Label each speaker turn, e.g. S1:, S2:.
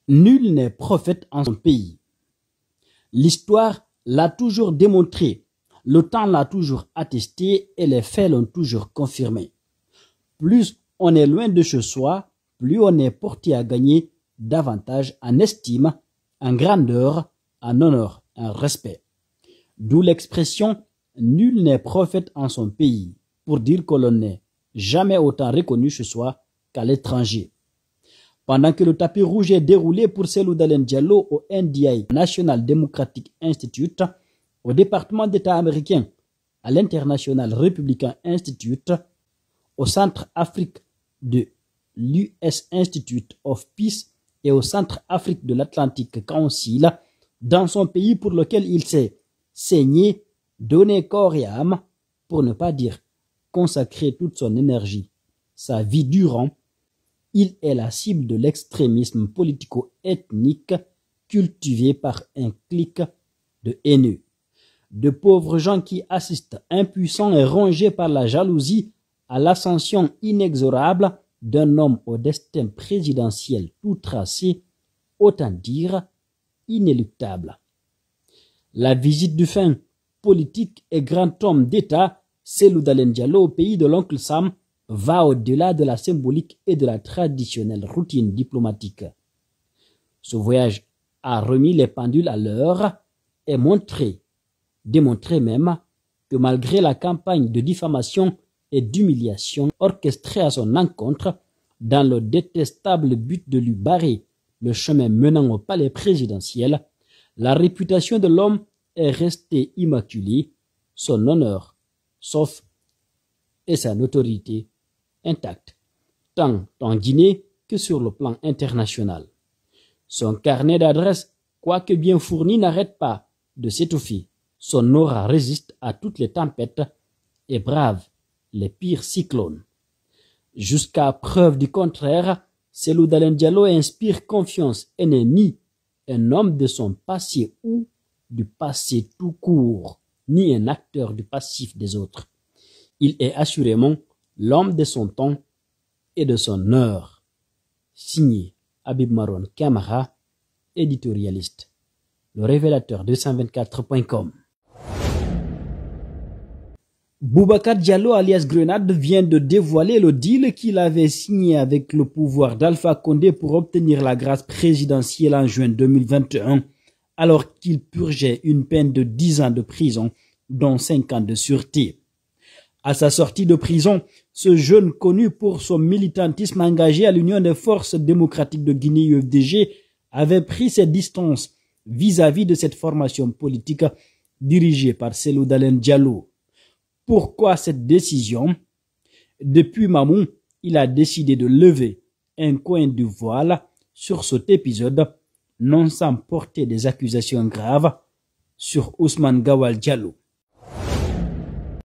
S1: Nul n'est prophète en son pays. L'histoire l'a toujours démontré, le temps l'a toujours attesté et les faits l'ont toujours confirmé. Plus on est loin de chez soi, plus on est porté à gagner davantage en estime, en grandeur, en honneur, en respect. D'où l'expression « nul n'est prophète en son pays » pour dire que l'on n'est jamais autant reconnu chez soi qu'à l'étranger. Pendant que le tapis rouge est déroulé pour Cellou Dalein Diallo au NDI, National Democratic Institute, au département d'État américain, à l'International Republican Institute, au Centre Afrique de l'US Institute of Peace et au Centre Afrique de l'Atlantic Council, dans son pays pour lequel il s'est saigné, donné corps et âme, pour ne pas dire consacrer toute son énergie, sa vie durant. Il est la cible de l'extrémisme politico-ethnique cultivé par un clique de haineux. De pauvres gens qui assistent impuissants et rongés par la jalousie à l'ascension inexorable d'un homme au destin présidentiel tout tracé, autant dire inéluctable. La visite du fin politique et grand homme d'État, Cellou Dalein Diallo au pays de l'oncle Sam, va au-delà de la symbolique et de la traditionnelle routine diplomatique. Ce voyage a remis les pendules à l'heure et démontré même que malgré la campagne de diffamation et d'humiliation orchestrée à son encontre, dans le détestable but de lui barrer le chemin menant au palais présidentiel, la réputation de l'homme est restée immaculée, son honneur, sauf et sa notoriété intacte, tant en Guinée que sur le plan international. Son carnet d'adresses, quoique bien fourni, n'arrête pas de s'étouffer. Son aura résiste à toutes les tempêtes et brave les pires cyclones. Jusqu'à preuve du contraire, Cellou Dalein Diallo inspire confiance et n'est ni un homme de son passé ou du passé tout court, ni un acteur du passif des autres. Il est assurément l'homme de son temps et de son heure. Signé Habib Maron Camara, éditorialiste. Le révélateur 224.com. Boubacar Diallo alias Grenade vient de dévoiler le deal qu'il avait signé avec le pouvoir d'Alpha Condé pour obtenir la grâce présidentielle en juin 2021, alors qu'il purgeait une peine de 10 ans de prison, dont 5 ans de sûreté. À sa sortie de prison, ce jeune connu pour son militantisme engagé à l'Union des forces démocratiques de Guinée UFDG avait pris ses distances vis-à-vis de cette formation politique dirigée par Cellou Dalein Diallo. Pourquoi cette décision? Depuis Mamou, il a décidé de lever un coin du voile sur cet épisode, non sans porter des accusations graves sur Ousmane Gawal Diallo.